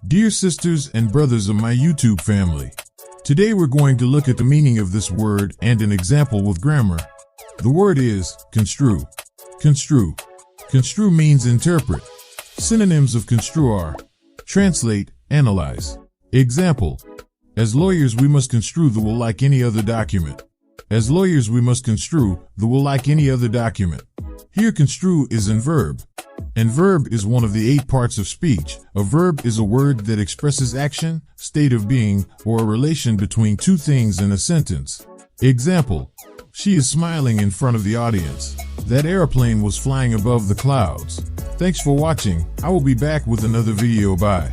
Dear sisters and brothers of my YouTube family, today we're going to look at the meaning of this word and an example with grammar. The word is construe. Construe. Construe means interpret. Synonyms of construe are translate, analyze. Example: as lawyers we must construe the will like any other document. As lawyers we must construe the will like any other document. Here construe is in verb. And verb is one of the 8 parts of speech. A verb is a word that expresses action, state of being, or a relation between two things in a sentence. Example: she is smiling in front of the audience. That airplane was flying above the clouds. Thanks for watching. I will be back with another video. Bye.